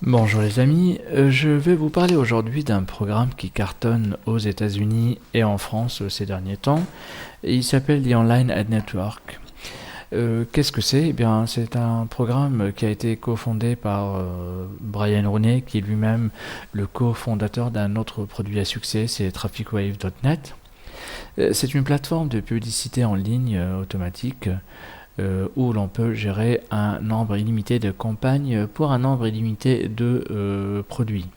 Bonjour les amis, je vais vous parler aujourd'hui d'un programme qui cartonne aux États-Unis et en France ces derniers temps. Et il s'appelle The Online Ad Network. Qu'est-ce que c'est? Eh bien, c'est un programme qui a été cofondé par Brian Rooney, qui est lui-même le cofondateur d'un autre produit à succès, c'est TrafficWave.net. C'est une plateforme de publicité en ligne automatique où l'on peut gérer un nombre illimité de campagnes pour un nombre illimité de produits.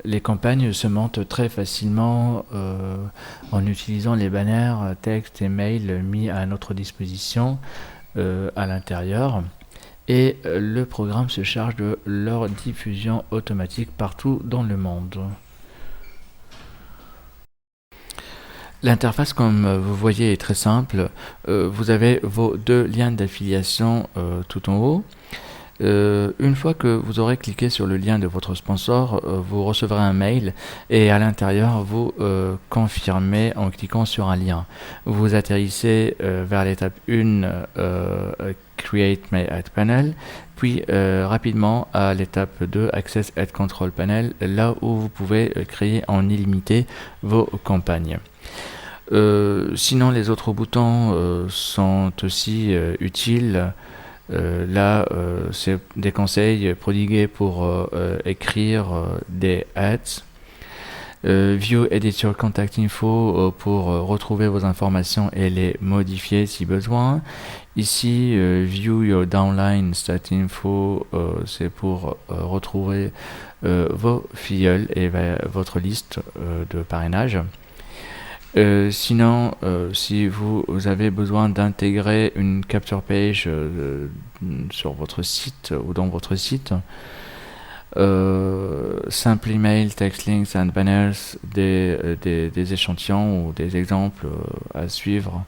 Les campagnes se montent très facilement en utilisant les banners, textes et mails mis à notre disposition à l'intérieur. Et le programme se charge de leur diffusion automatique partout dans le monde. L'interface, comme vous voyez, est très simple. Vous avez vos deux liens d'affiliation tout en haut. Une fois que vous aurez cliqué sur le lien de votre sponsor, vous recevrez un mail et à l'intérieur, vous confirmez en cliquant sur un lien. Vous atterrissez vers l'étape 1, Create My Ad Panel, puis rapidement à l'étape 2, Access Ad Control Panel, là où vous pouvez créer en illimité vos campagnes. Sinon, les autres boutons sont aussi utiles. Là, c'est des conseils prodigués pour écrire des ads. View Edit Your Contact Info pour retrouver vos informations et les modifier si besoin. Ici, View Your Downline Stat Info, c'est pour retrouver vos filleuls et votre liste de parrainage. Sinon, si vous avez besoin d'intégrer une capture page sur votre site ou dans votre site, simple email, text links and banners, des échantillons ou des exemples à suivre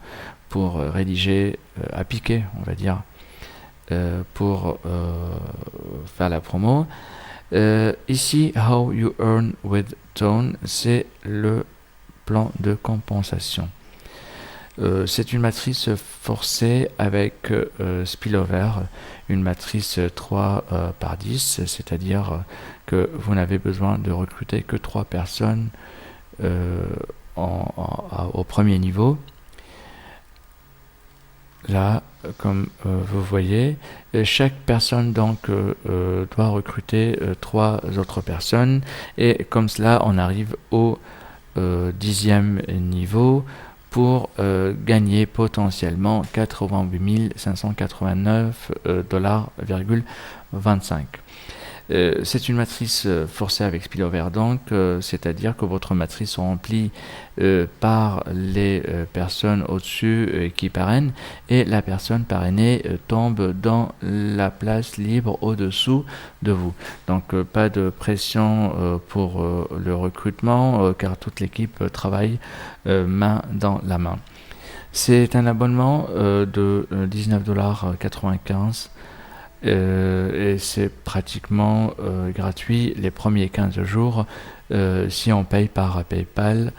pour rédiger, appliquer, on va dire, pour faire la promo. Ici, How You Earn with Tone, c'est le plan de compensation. C'est une matrice forcée avec spillover, une matrice 3 par 10, c'est-à-dire que vous n'avez besoin de recruter que 3 personnes au premier niveau. Là, comme vous voyez, chaque personne donc doit recruter 3 autres personnes et comme cela on arrive au 10e niveau pour gagner potentiellement 88 $589,25. C'est une matrice forcée avec spillover donc, c'est-à-dire que votre matrice est remplie par les personnes au-dessus qui parrainent et la personne parrainée tombe dans la place libre au-dessous de vous. Donc pas de pression pour le recrutement car toute l'équipe travaille main dans la main. C'est un abonnement de $19,95 et c'est pratiquement gratuit les premiers 15 jours si on paye par PayPal,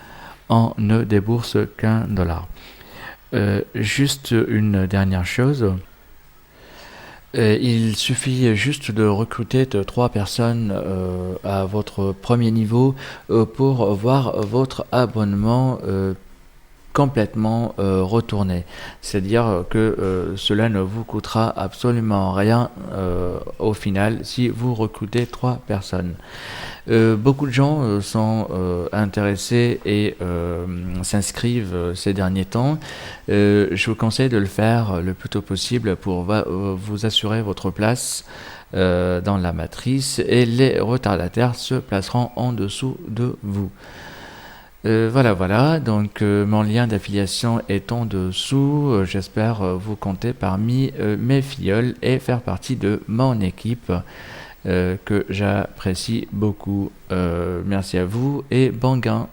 on ne débourse qu'un dollar. Juste une dernière chose, il suffit juste de recruter 3 personnes à votre premier niveau pour voir votre abonnement complètement retourné. C'est-à-dire que cela ne vous coûtera absolument rien au final si vous recrutez 3 personnes. Beaucoup de gens sont intéressés et s'inscrivent ces derniers temps. Je vous conseille de le faire le plus tôt possible pour vous assurer votre place dans la matrice et les retardataires se placeront en dessous de vous. Voilà, donc mon lien d'affiliation est en dessous. J'espère vous compter parmi mes filleuls et faire partie de mon équipe que j'apprécie beaucoup. Merci à vous et bon gain.